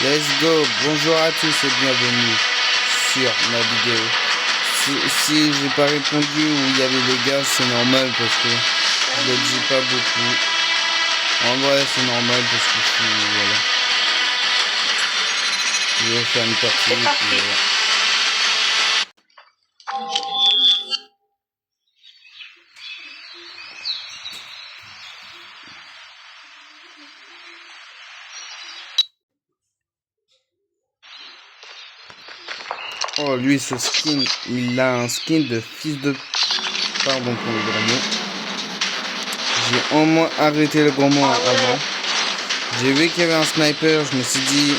Let's go, bonjour à tous et bienvenue sur ma vidéo. Si j'ai pas répondu où il y avait les gars, c'est normal parce que je le dis pas beaucoup. En vrai, c'est normal parce que voilà. Je vais faire une partie et puis voilà. Oh, lui, ce skin, il a un skin de fils de... Pardon pour le gros mot. J'ai au moins arrêté le gros mot avant. J'ai vu qu'il y avait un sniper, je me suis dit,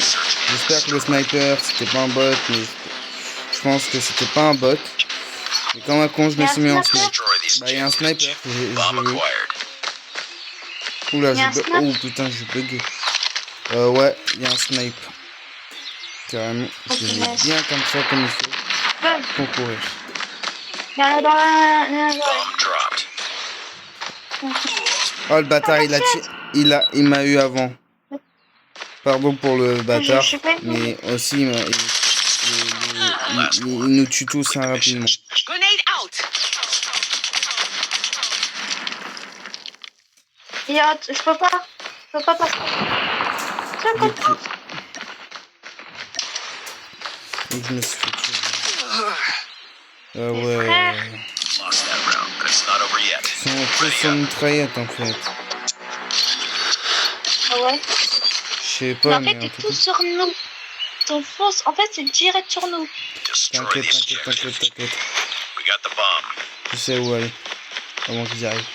j'espère que le sniper, c'était pas un bot, mais je pense que c'était pas un bot. Et comme un con, je me suis mis en sniper. Bah, il y a un sniper, j'ai vu. Oula, oh putain, j'ai bugué. Ouais, il y a un sniper. Carrément, je l'ai bien comme ça, comme il faut. Pour courir. Oh, le bâtard, il m'a eu avant. Pardon pour le bâtard, mais aussi il nous tue tous rapidement. Je peux pas passer. Donc je me suis fait tuer. Ouais. Ils sont tous sur une mitraillette en fait. Ah ouais. Je sais pas, mais en fait, t'es tous sur nous. Ton fonce, en fait, c'est direct sur nous. T'inquiète. Je sais où aller. Avant qu'ils arrivent.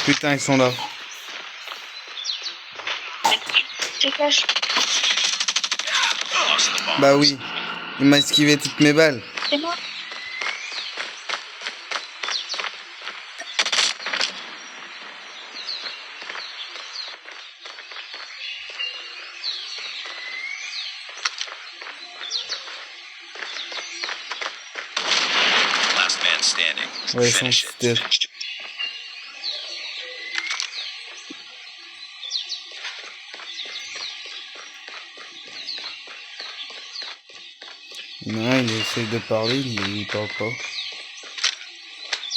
Putain, ils sont là. Je cache. Bah oui. Il m'a esquivé toutes mes balles. C'est moi. Ouais, ils sont dead. Non, il essaie de parler, mais il parle pas.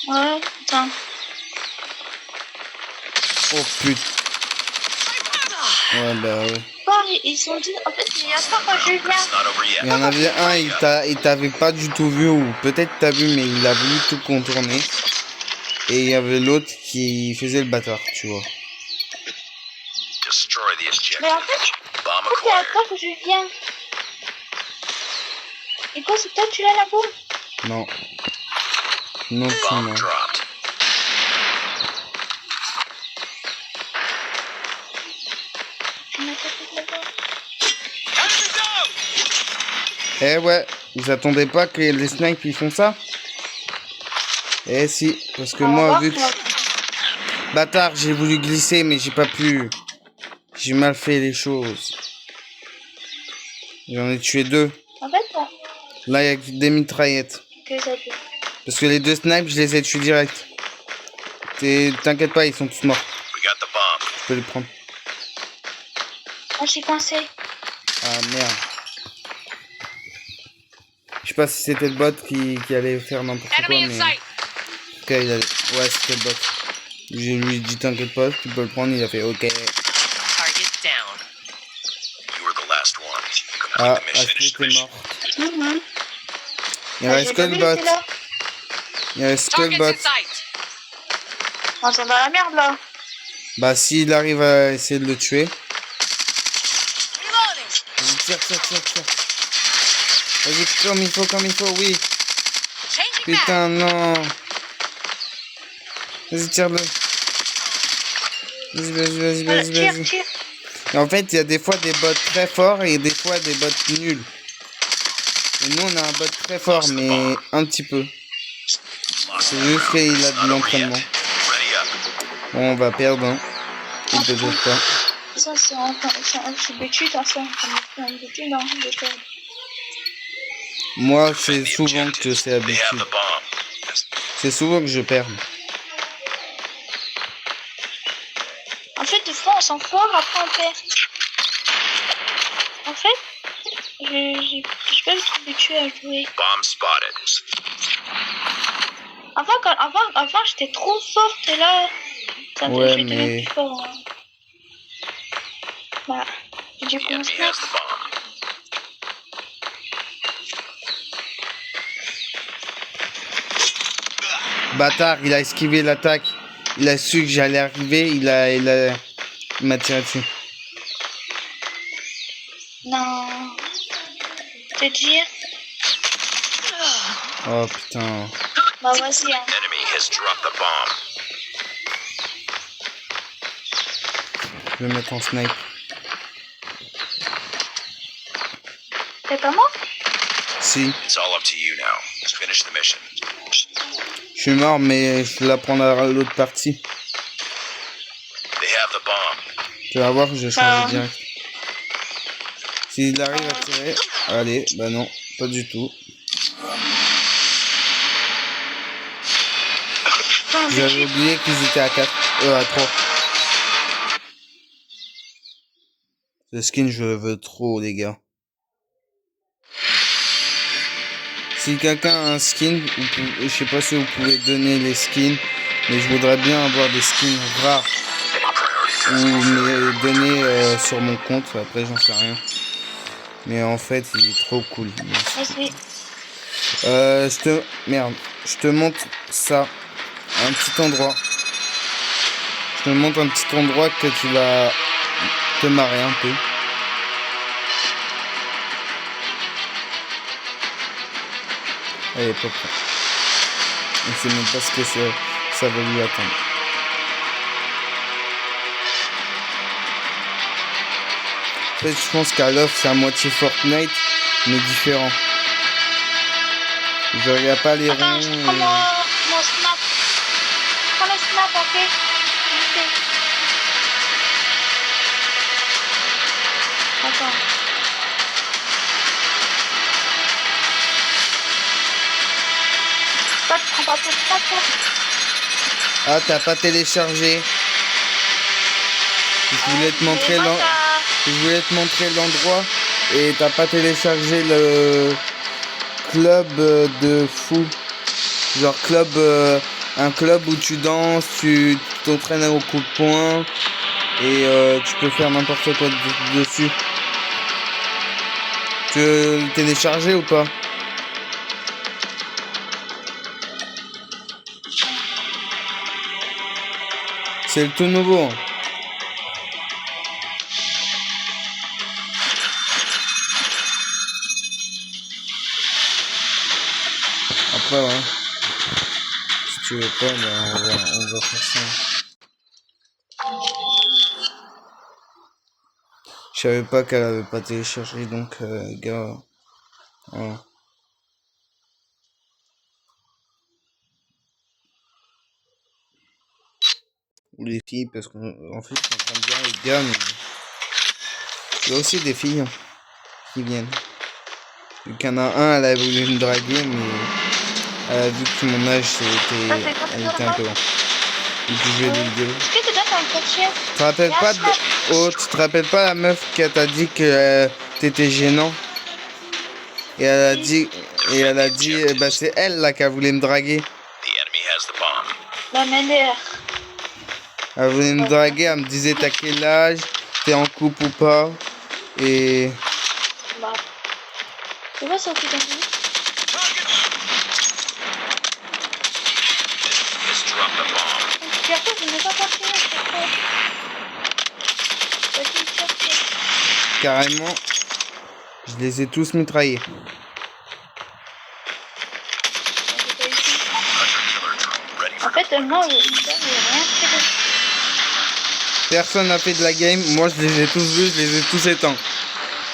Ouais, attends. Oh putain. Ouais, bah ouais. Ils sont dit, en fait, il y a pas quand je viens. Il y en avait un, il t'avait pas du tout vu, ou peut-être t'as vu, mais il a voulu tout contourner. Et il y avait l'autre qui faisait le bâtard, tu vois. Mais en fait, c'est à toi que je viens. Et quoi, c'est toi tu l'as la bombe? Non. Non, tu m'as. Eh ouais, ils attendaient pas que les snipes ils font ça? Eh si, parce que moi vu que... Bâtard, j'ai voulu glisser mais j'ai pas pu. J'ai mal fait les choses. J'en ai tué deux. En fait, ça. Là, il y a des mitraillettes. Parce que les deux snipes, je les ai tués direct. T'inquiète pas, ils sont tous morts. Je peux les prendre. Moi, je suis coincé. Ah merde. Je sais pas si c'était le bot qui allait faire n'importe quoi, mais... Ok, il allait... Ouais, c'était le bot. Je lui ai dit t'inquiète pas, tu peux le prendre, il a fait ok. Ah, Ashley t'es mort. Il reste que le bot. Il reste que le bot. On est dans la merde là. Bah s'il arrive à essayer de le tuer. Vas-y, tire. Vas-y, comme il faut, oui. Putain, non. Vas-y, tire-le. Vas-y. Tire. Et en fait, il y a des fois des bots très forts et des fois des bots nuls. Et nous, on a un bot très fort, mais un petit peu. C'est juste qu'il a de l'entraînement. Bon, on va perdre, hein. Il peut être pas. Ça, c'est un bêtu, ça. Moi, c'est souvent que c'est habitué. C'est souvent que je perds. sont forts, après on perd. En fait, j'ai pas le truc de tuer à jouer. Bomb spotted. Avant j'étais trop forte et là, ça Ouais, je vais devenir mais- plus fort. Hein. Voilà. Du The coup, on enemy se has the bomb. Bâtard, il a esquivé l'attaque. Il a su que j'allais arriver, il m'a tiré dessus. Non. Te dire. Oh putain. Bah voici. Hein. Enemy has dropped the bomb. Je vais mettre en snipe. C'est pas moi? Si, It's all up to you now. Finish the mission. je suis mort, mais je la prendre à l'autre partie. They have the bomb. Tu vas voir, je vais changer Ah. direct. S'il arrive à tirer... Allez, bah non, pas du tout. Putain, J'avais oublié qu'ils étaient à 4. À 3. Ce skin, je le veux trop, les gars. Si quelqu'un a un skin, je sais pas si vous pouvez donner les skins, mais je voudrais bien avoir des skins rares. Ou me les donner sur mon compte, après j'en sais rien. Mais en fait, il est trop cool. Vas-y. Je te montre ça. Un petit endroit. Je te montre un petit endroit que tu vas te marrer un peu. Elle est pas prête. On sait même pas ce que ça va lui attendre. En fait, je pense qu'à l'offre, c'est à moitié Fortnite, mais différent. Je regarde pas les Attends, ronds. je prends mon snap. Prends le snap, ok? Ok. Attends. Toi, tu prends pas ton snap, toi? Ah, t'as pas téléchargé. Je voulais te montrer Mais moi, l'endroit. Je voulais te montrer l'endroit et t'as pas téléchargé le club de fou. Genre un club où tu danses, tu t'entraînes au coup de poing et tu peux faire n'importe quoi dessus. Tu veux le télécharger ou pas? C'est le tout nouveau. Après, ouais. Si tu veux pas, ben on va faire ça. Je savais pas qu'elle avait pas téléchargé, donc, gars. Voilà. Ou les filles, parce qu'en fait, on entend bien les gars, mais il y a aussi des filles hein, qui viennent. Vu qu'il y en a un, elle a voulu me draguer, mais elle a vu que mon âge, elle était un peu lent. Et puis je vais lui dire. Est-ce que tu dois t'en cacher? Tu te rappelles pas de... Oh, tu te rappelles pas la meuf qui t'a dit que t'étais gênant? Et elle a dit, bah c'est elle là qui a voulu me draguer. The enemy has the bomb. La meilleure. Elle voulait me draguer, elle me disait t'as quel âge, t'es en couple ou pas. Et Bah. C'est quoi ça, putain? Has dropped the bomb. Puis après, je n'ai pas parti. Vas-y, cherche. carrément, je les ai tous mitraillés. Ready En for fait, moi, j'ai rien fait de... Personne n'a fait de la game, moi je les ai tous vus, je les ai tous éteints.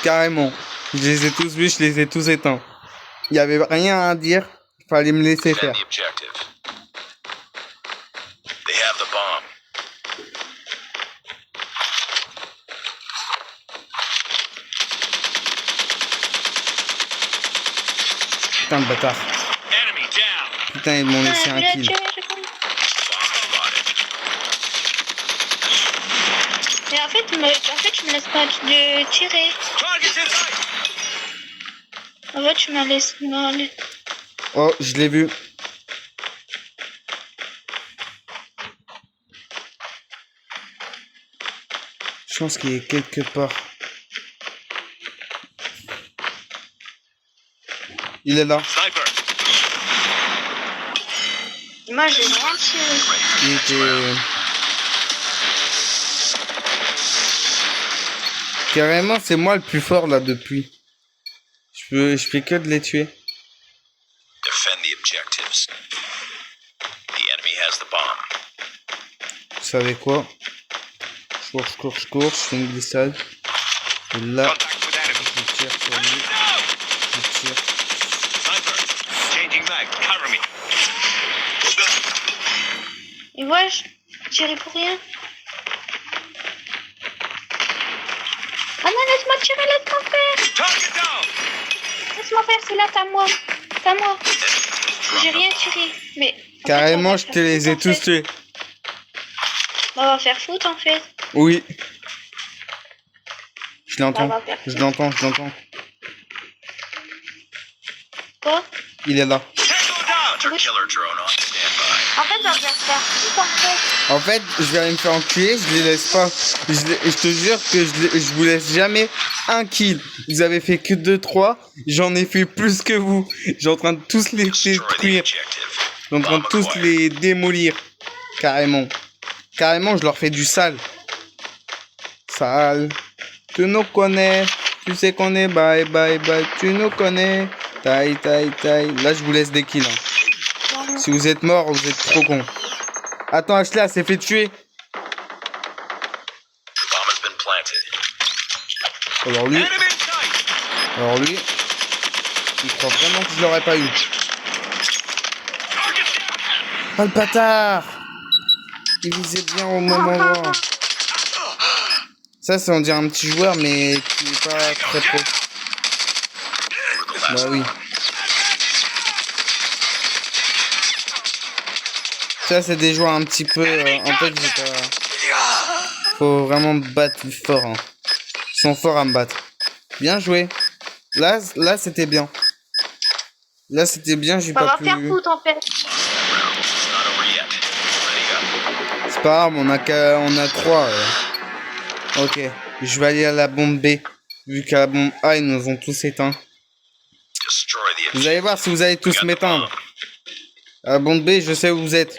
Carrément. Je les ai tous vus, je les ai tous éteints. Il y avait rien à dire, fallait me laisser defend faire. the objective. They have the bomb. Putain de bâtard. Enemy down. Putain, ils m'ont laissé un je l'ai kill. tué, je crois. Bomb spotted. Mais en fait, tu me laisses pas de tirer. Target's in sight. En fait, tu me laisses... Non, Oh, je l'ai vu. Je pense qu'il est quelque part. Il est là. Sniper. moi, j'ai rien tiré. Il était... Carrément, c'est moi le plus fort là depuis. Je fais que de les tuer. Defend the objectives. The enemy has the bomb. Vous savez quoi? Je cours, je fais une glissade. Et là, Contact with enemy. je tire sur lui. Je tire. Sniper. Changing mag. Cover me. Et ouais, je tirais pour rien. Ah non, laisse-moi tirer, laisse-moi faire. Target down. Laisse-moi faire, c'est là, t'as moi. T'as moi. J'ai rien tiré. Mais. en Carrément, fait, je te les ai tous tués. On va faire foot en fait. Oui. Je l'entends. On va faire Je foot. l'entends. Quoi? Il est là. Tango down. Hunter killer drone on standby. En fait, on va faire foot en fait. En fait, je vais aller me faire enculer, je les laisse pas. Je te jure que je vous laisse jamais un kill. Vous avez fait que 2-3, j'en ai fait plus que vous. J'ai en train de tous les Destroy the détruire. objective. Je suis en train de tous les démolir. Carrément. Carrément, je leur fais du sale. Sale. Tu nous connais. Tu sais qu'on est bye. Tu nous connais. Taille. Là, je vous laisse des kills. Hein. Si vous êtes mort, vous êtes trop con. Attends, Ashley, elle s'est fait tuer. The bomb has been planted. Alors lui, Enemy in sight. il croit vraiment que je l'aurais pas eu. Target down. Oh le bâtard! Il visait bien au même endroit. Ça, c'est on dirait un petit joueur, mais qui est pas très pro. Bah oui. Ça, c'est des joueurs un petit peu... en fait, j'ai pas... Faut vraiment battre fort. Hein. Ils sont forts à me battre. Bien joué. Là, c'était bien. Là, c'était bien, j'ai On pas va pu... faire foot en fait. It's not over yet. Ready up. C'est pas grave, on a 3. Ok, je vais aller à la bombe B. Vu qu'à la bombe A, ils nous ont tous éteints. Destroy the Vous objective. allez voir si vous allez tous m'éteindre. À la bombe B, je sais où vous êtes.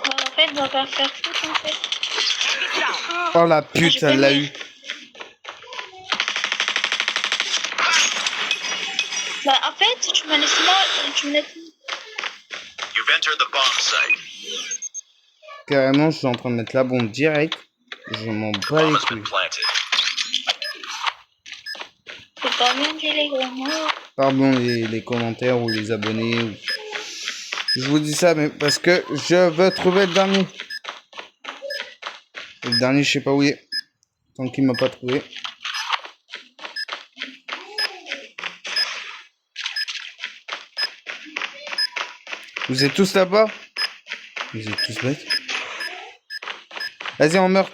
Ouais, en fait, on va faire foot en fait. Oh la pute, elle l'a eu. Bah, en fait, tu me laisses moi. Tu me laisses. You've entered the bomb site. Carrément, je suis en train de mettre la bombe direct. Je m'en The bats bomb les has been couilles. planted. C'est pas bien dit les gros mots. Pardon les commentaires ou les abonnés. Je vous dis ça mais parce que je veux trouver le dernier. Et le dernier, je sais pas où il est. Tant qu'il m'a pas trouvé. Vous êtes tous là-bas? Vous êtes tous bêtes. Vas-y, on meurt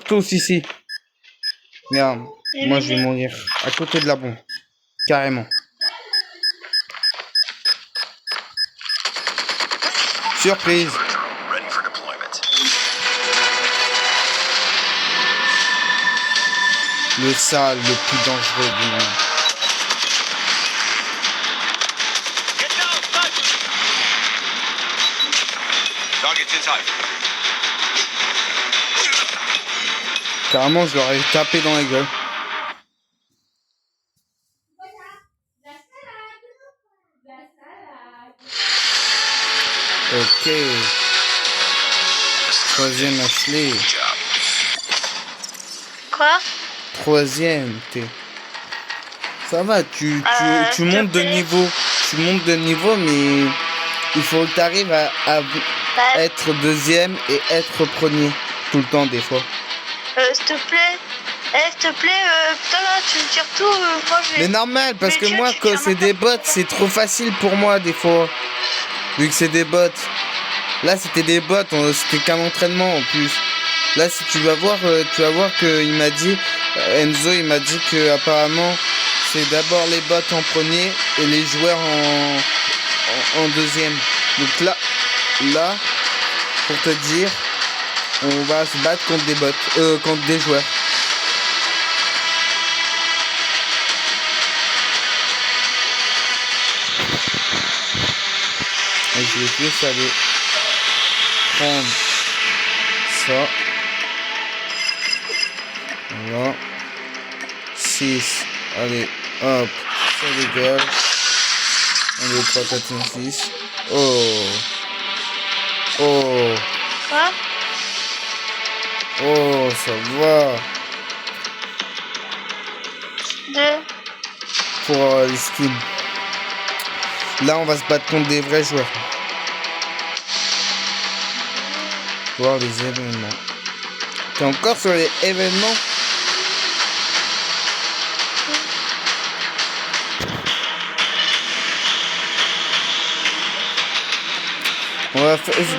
tous ici. Regarde, moi je vais mourir à côté de la bombe. Carrément. Surprise. Ready for deployment. Le sale, le plus dangereux du monde. Get down, sniper. Target's in sight. Carrément, je leur ai tapé dans la gueule. Ok. Troisième Ashley. Good job. Quoi? Troisième, t'es. Ça va, tu s'il te montes de plaît. niveau. Tu montes de niveau, mais il faut que tu arrives à Bah, être deuxième et être premier. Tout le temps, des fois. s'il te plaît. Eh, s'il te plaît, putain là, tu me tires tout, moi je vais... Mais normal, parce Mais que tu- moi, tu quand tires c'est des bots, c'est trop facile pour moi, des fois. Vu que c'est des bots. Là, c'était des bots, c'était qu'un entraînement en plus. Là, si tu vas voir qu'il m'a dit, Enzo, il m'a dit que apparemment, c'est d'abord les bots en premier et les joueurs en deuxième. Donc là, pour te dire, on va se battre contre des bots, contre des joueurs. Et je vais plus aller prendre ça. Voilà. 6. Allez, hop. Ça dégage. 1, 2, 3, 4, 5, 6. Oh. Oh. Quoi? Oh, ça va. 2. Pour les skins. Là, on va se battre contre des vrais joueurs. Voir les événements. T'es encore sur les événements?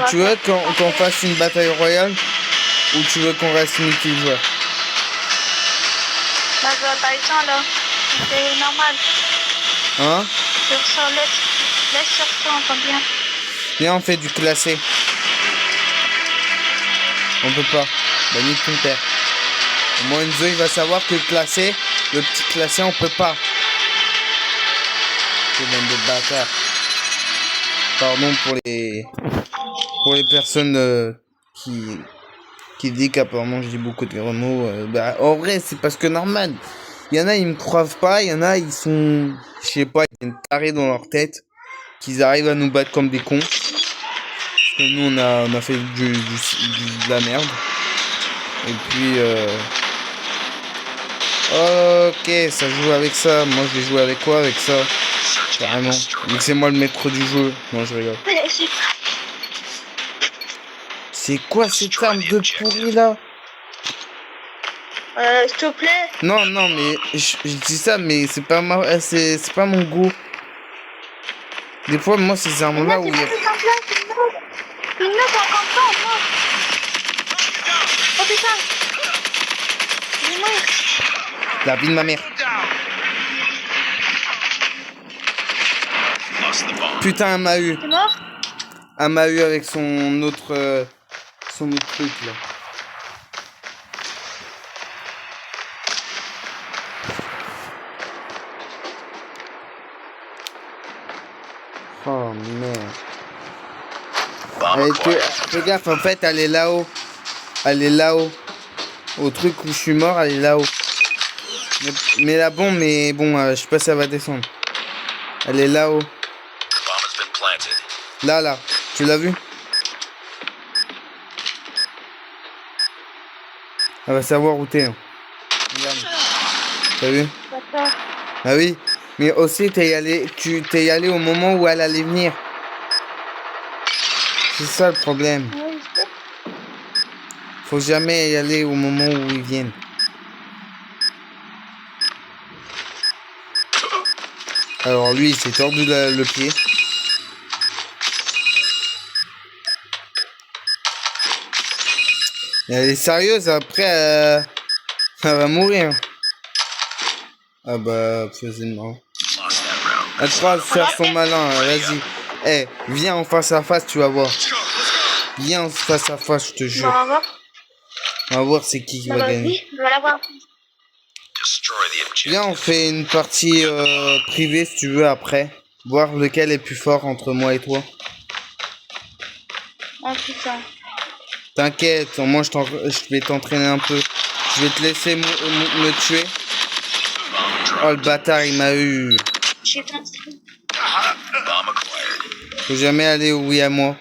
Tu veux qu'on fasse une bataille royale ou tu veux qu'on reste multijoueur? Bah, je vois pas le temps là. C'est normal. Hein? Laisse sur toi, entends bien. Viens, on fait du classé. On peut pas. Bah, nique ton père. Moi, Enzo, il va savoir que le petit classé, on peut pas. C'est bande de bâtards. Pardon pour les personnes qui disent qu'apparemment je dis beaucoup de gros mots. Bah, en vrai, c'est parce que normal. Il y en a, ils me croient pas. Il y en a, ils sont, je sais pas, ils viennent tarés dans leur tête. Qu'ils arrivent à nous battre comme des cons. Parce que nous, on a fait de la merde. Et puis, ok, ça joue avec ça. Moi, je vais jouer avec quoi avec ça? Carrément. Donc c'est moi le maître du jeu. Non, je rigole. C'est quoi cette arme de pourri là? S'il te plaît. Non, mais je dis ça, mais c'est pas mon goût. Des fois, moi, ces armes là où il y a... Une note en campant, moi. Oh putain. Dis-moi. La vie de ma mère. Putain, elle m'a eu. T'es mort? Elle m'a eu avec son autre truc là. Oh merde. Fais gaffe, en fait, elle est là-haut. Elle est là-haut. Au truc où je suis mort, elle est là-haut. Mais la bombe, mais bon, je sais pas si ça va descendre. Elle est là-haut. Là. Tu l'as vu? Elle va savoir où t'es. Hein. Regarde. T'as vu? Ah oui. Mais aussi, t'es allé au moment où elle allait venir. C'est ça le problème. Faut jamais y aller au moment où ils viennent. Alors lui, il s'est tordu le pied. Et elle est sérieuse, après, elle va mourir. Ah bah, faisait marrant. Elle croit faire son malin, vas-y. Eh, viens en face à face, tu vas voir. Viens en face à face, je te jure. On va voir. On va voir c'est qui va gagner. On va la voir. Viens, on fait une partie privée si tu veux après. Voir lequel est plus fort entre moi et toi. Oh putain. T'inquiète, moi je vais t'entraîner un peu. Je vais te laisser me tuer. Oh le bâtard, il m'a eu. J'ai pensé. Faut jamais aller où il y a moi.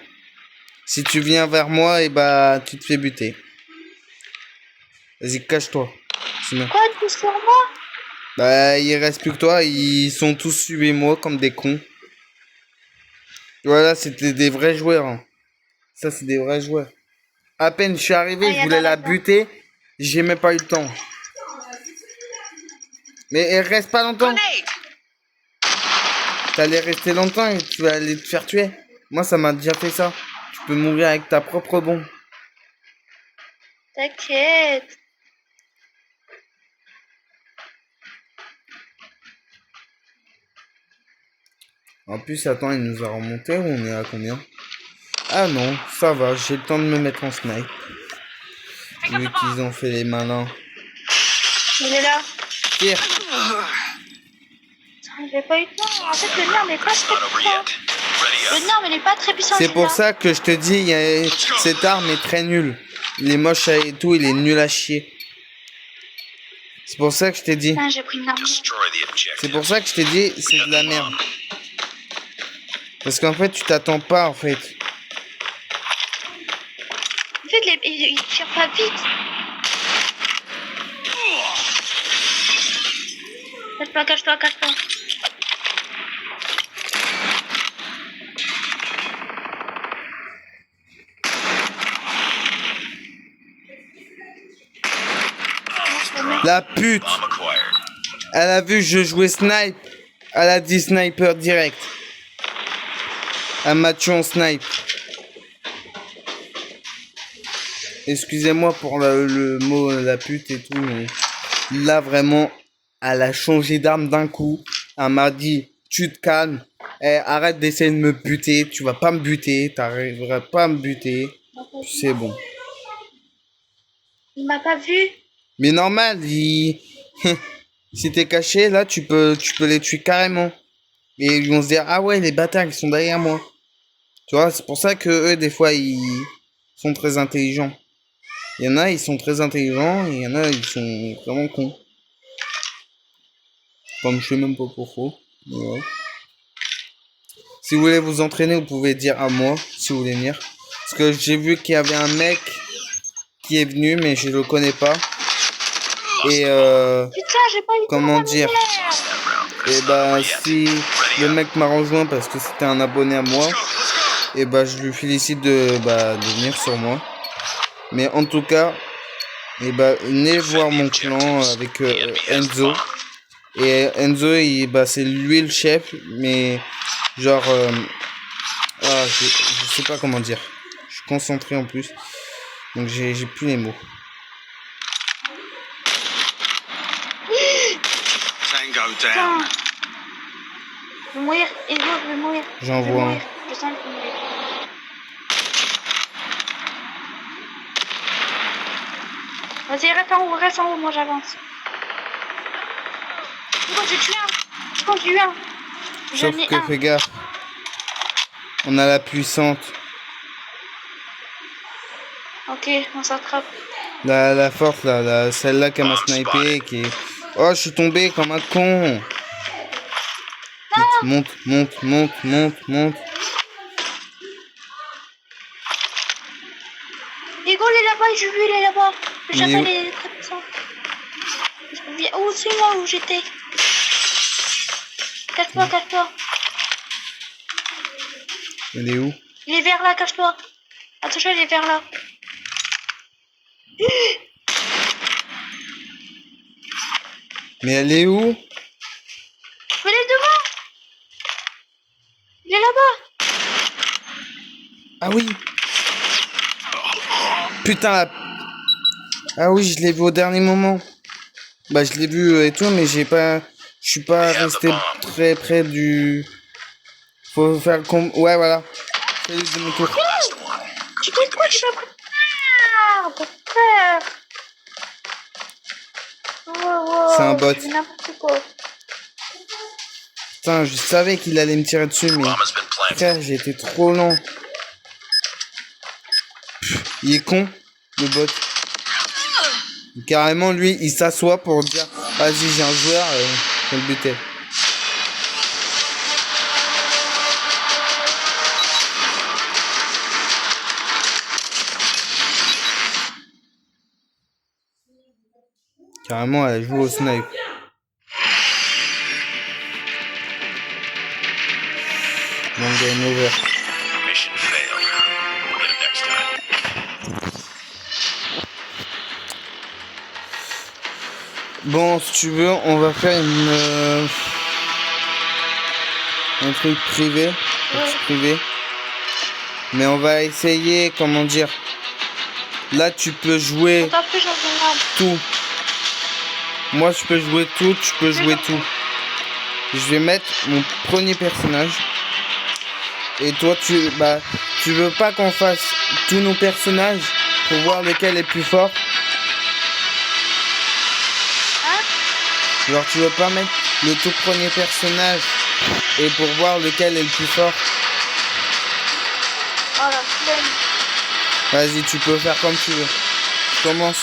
Si tu viens vers moi, et bah tu te fais buter. Vas-y, cache-toi. Sinon... Quoi, tout sur moi? Bah, il reste plus que toi. Ils sont tous suivis moi comme des cons. Voilà, c'était des vrais joueurs. Hein. Ça, c'est des vrais joueurs. À peine je suis arrivé, je voulais la buter. J'ai même pas eu le temps. Mais reste pas longtemps. T'allais rester longtemps et tu vas aller te faire tuer. Moi, ça m'a déjà fait ça. Tu peux mourir avec ta propre bombe. T'inquiète. En plus, attends, il nous a remonté ou on est à combien? Ah non, ça va, j'ai le temps de me mettre en snipe. Vu qu'ils ont fait les malins. Il est là. Tire. J'ai pas eu le temps. En fait, le nerf n'est pas très Not over puissant. yet. Ready Le up. nerf, il est pas très puissant. C'est pour celui-là. ça que je te dis, cette arme est très nulle. Il est moche et tout, il est nul à chier. C'est pour ça que je t'ai dit. Putain, j'ai pris une arme. Destroy the C'est objective. pour ça que je t'ai dit, c'est de la merde. Parce qu'en fait, tu t'attends pas, en fait. En fait, il tire pas vite. Cache-toi, cache-toi, cache-toi. La pute, Bomb acquired. elle a vu que je jouais snipe. Elle a dit sniper direct. Elle m'a tué en snipe. Excusez-moi pour le mot la pute et tout, mais là vraiment, elle a changé d'arme d'un coup. Elle m'a dit, tu te calmes, arrête d'essayer de me buter, tu vas pas me buter, t'arriveras pas à me buter. C'est bon. Il m'a pas vu. Mais normal, si t'es caché, là, tu peux les tuer carrément. Et ils vont se dire, ah ouais, les bâtards, ils sont derrière moi. Tu vois, c'est pour ça que eux, des fois, ils sont très intelligents. Il y en a, ils sont très intelligents, et il y en a, ils sont vraiment cons. Comme je sais même pas pourquoi. Mais ouais. Si vous voulez vous entraîner, vous pouvez dire à moi, si vous voulez venir. Parce que j'ai vu qu'il y avait un mec qui est venu, mais je le connais pas. Et Putain, j'ai pas eu comment de dire? Et bah si le mec m'a rejoint parce que c'était un abonné à moi, et bah je lui félicite de venir sur moi. Mais en tout cas, et bah venez voir mon clan avec Enzo. Et Enzo, c'est lui le chef, mais genre je sais pas comment dire. Je suis concentré en plus, donc j'ai plus les mots. Tango Putain. down. Je vais mourir. Et je vais mourir. J'en Je vais vois un. mourir. Je sens que je vais mourir. Vas-y, reste en haut, moi j'avance. Du coup, j'ai tué un. Du coup, j'ai eu un. J'en Sauf ai que un. fais gaffe, on a la puissante, Ok, on s'attrape. la forte là, celle-là qui m'a snipé, qui est... Oh, je suis tombé comme un con. Monte. Hugo, il est là-bas, j'ai vu, il est là-bas. Le Il est chacal où? est très puissant. Viens, où suis-moi où j'étais. Cache-toi, cache-toi. Elle est où? Il est vers là, cache-toi. Attention, il est vers là. Mais elle est où? Mais il est devant. Il est là-bas. Ah oui. Putain, ah oui, je l'ai vu au dernier moment. Bah, je l'ai vu et tout, mais je suis pas resté très près du... Faut faire comme... Ouais, voilà. Fais le demi-tour. Tu fais quoi? Tu m'as pris. Merde, frère. Wow, C'est un bot. tu fais n'importe quoi. Putain, je savais qu'il allait me tirer dessus, mais... Bomb has been planted. Frère, j'ai été trop lent. Il est con, le bot. Carrément, lui, il s'assoit pour dire vas-y, j'ai un joueur, je vais le buter. Carrément, elle joue au snipe. Bon, game over. Mission failed. We'll get him next time. Bon, si tu veux, on va faire un truc privé. Un Ouais. truc privé. Mais on va essayer, comment dire. Là, tu peux jouer Encore plus dans une arme. tout. Moi, je peux jouer tout, tu peux jouer tout. Je vais mettre mon premier personnage. Et toi, tu veux pas qu'on fasse tous nos personnages pour voir lequel est plus fort? Hein? Genre, tu veux pas mettre le tout premier personnage et pour voir lequel est le plus fort? Oh la flemme. Vas-y, tu peux faire comme tu veux. Je commence.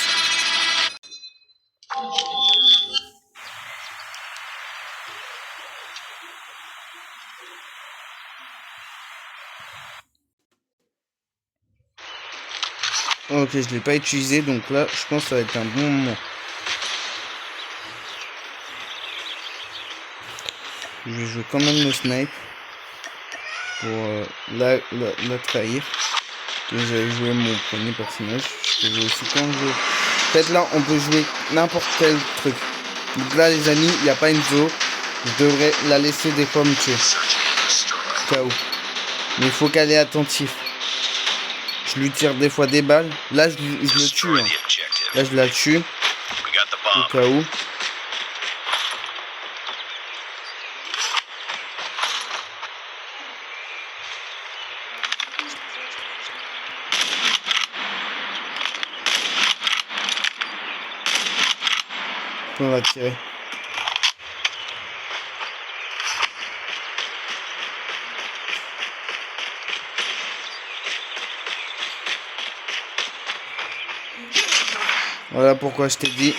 Ok, je l'ai pas utilisé, donc là, je pense que ça va être un bon moment. Je vais jouer quand même le snipe pour la trahir. Que j'avais joué mon premier personnage. Je peux jouer aussi quand je veux. En fait, là, on peut jouer n'importe quel truc. Donc là, les amis, il n'y a pas une zo. Je devrais la laisser des fois me tuer. Au cas où. Mais il faut qu'elle est attentive. Je lui tire des fois des balles. Là, je le tue. Hein. Là, je la tue. Au cas où. On va tirer. Voilà pourquoi je t'ai dit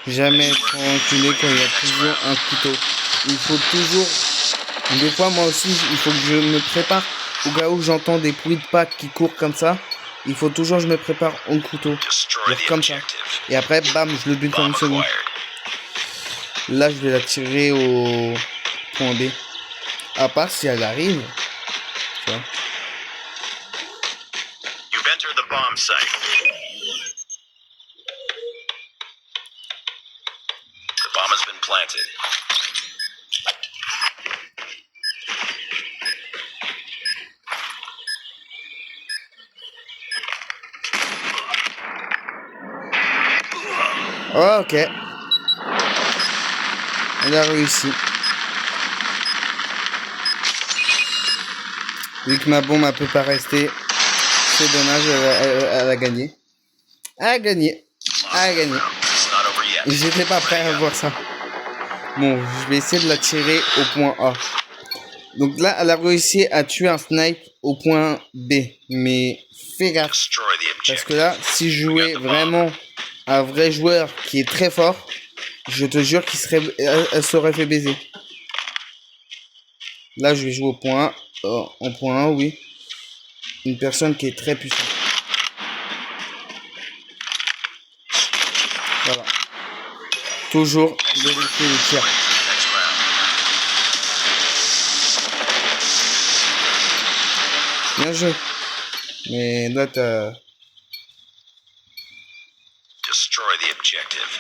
jamais être enculé quand il y a toujours un couteau. Il faut toujours... Des fois, moi aussi, il faut que je me prépare. Au cas où j'entends des bruits de pas qui courent comme ça, il faut toujours que je me prépare au couteau. Genre comme ça. Et après, bam, je le bute en une seconde. Là, je vais la tirer au point B. À part si elle arrive. Tu vois. You've entered the bomb site. The bomb has been planted. Oh, ok. Elle a réussi. Vu que ma bombe ne peut pas rester, c'est dommage, elle a gagné. Elle a gagné. Elle a gagné. It's not over yet. J'étais pas prêt à voir ça. Bon, je vais essayer de la tirer au point A. Donc là, elle a réussi à tuer un snipe au point B. Mais fais gaffe. Destroy the Parce objective. que là, si je jouais vraiment un vrai joueur qui est très fort, je te jure elle serait fait baiser. Là, je vais jouer au point A. En point A, oui. Une personne qui est très puissante. Voilà. Toujours vérifier les tirs. Next round. Bien joué. Mais là, t'as... Destroy the objective.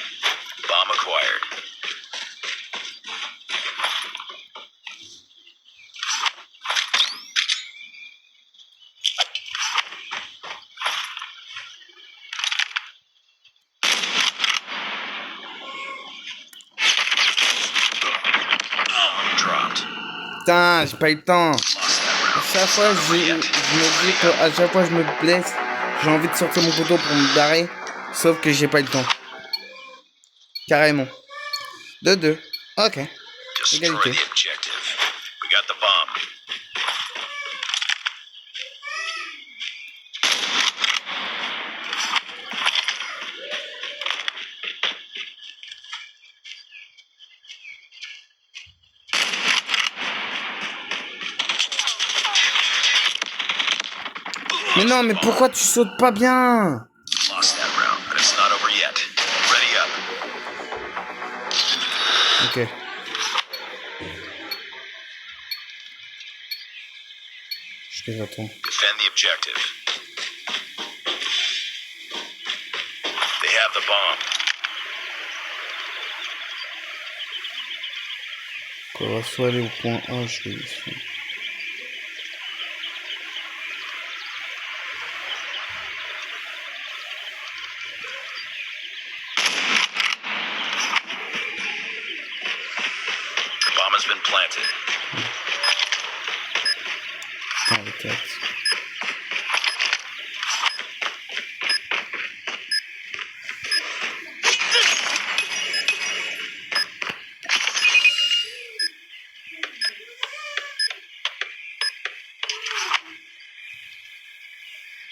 Bomb acquired. Bomb dropped. Putain, j'ai pas eu le temps. Lost that À round. chaque fois, je me dis qu'à chaque fois je me blesse, j'ai envie de sortir mon couteau pour me barrer. Sauf que j'ai pas eu le temps. Carrément. 2-2. Ok. Destroy Égalité. the objective. We got the bomb. Mais non, mais pourquoi tu sautes pas bien? Lost that round, but it's not over yet. Ready up. Ok. Je les attends. Defend the objective. They have the bomb. va soit aller au point A, je vais ici. Bomb has been planted. Dans le 4.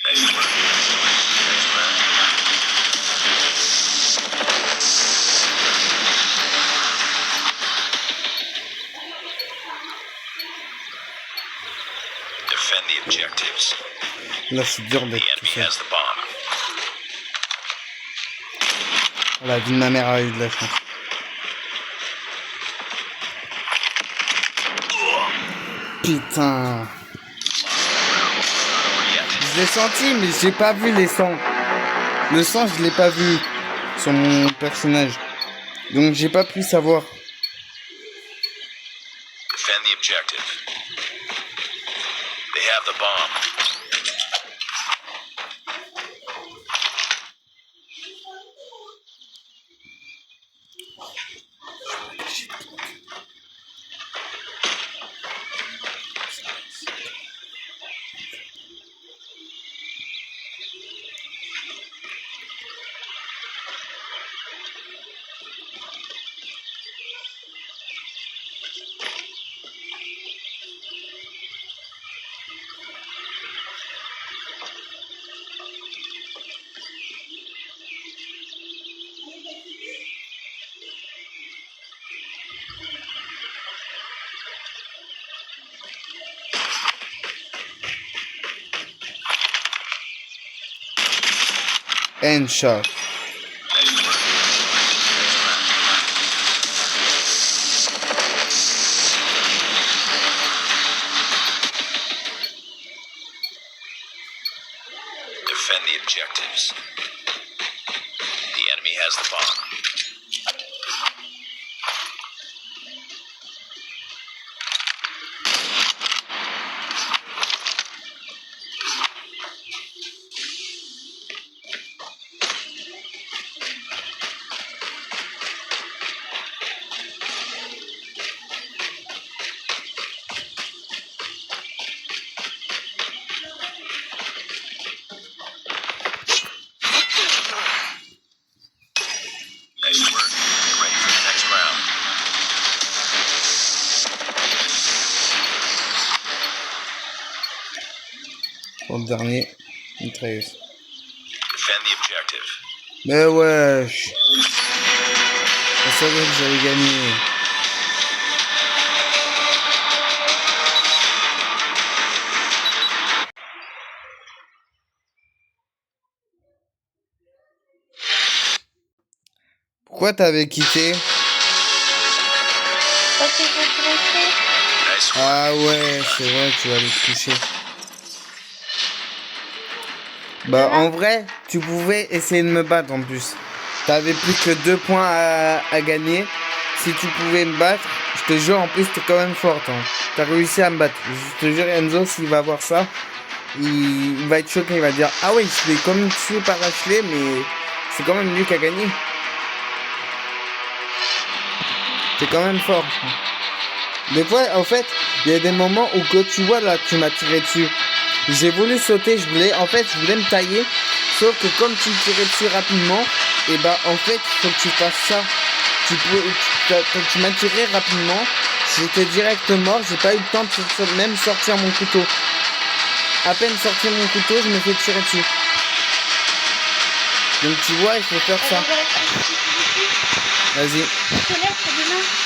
Nice work. Next round. Defend the objectives. Là, c'est dur The d'être tout enemy seul. has the bomb. La vie de ma mère a eu de la chance. Putain. Je l'ai senti, mais j'ai pas vu les sangs. Le sang, je l'ai pas vu sur mon personnage. Donc, j'ai pas pu savoir. Defend the objective. They have the bomb. End shot. Nice work. Defend the objectives. The enemy has the bomb. Nice work. Get ready for the next round. Pour le dernier, mitrailleuse. Defend the objective. Mais wesh. Je savais que j'allais gagner. Pourquoi t'avais quitté? Parce que je voulais faire. Nice work. Ah ouais, c'est vrai, tu vas aller te coucher. Bah en vrai, tu pouvais essayer de me battre en plus. T'avais plus que 2 points à gagner. Si tu pouvais me battre, je te jure, en plus t'es quand même forte. Hein. T'as réussi à me battre. Je te jure, Enzo, s'il va voir ça, il va être choqué. Il va dire, ah oui, je l'ai quand même tué par Ashley, mais c'est quand même lui qui a gagné. T'es quand même fort. Des fois, en fait, il y a des moments où que tu vois là, tu m'as tiré dessus. J'ai voulu sauter, je voulais me tailler. Sauf que comme tu me tirais dessus rapidement, et bah en fait, faut que tu fasses ça. Quand tu m'as tiré rapidement, j'étais direct mort, j'ai pas eu le temps de même sortir mon couteau. À peine sortir mon couteau, je me fais tirer dessus. Donc tu vois, il faut faire ça. Vas-y. Je te laisse demain.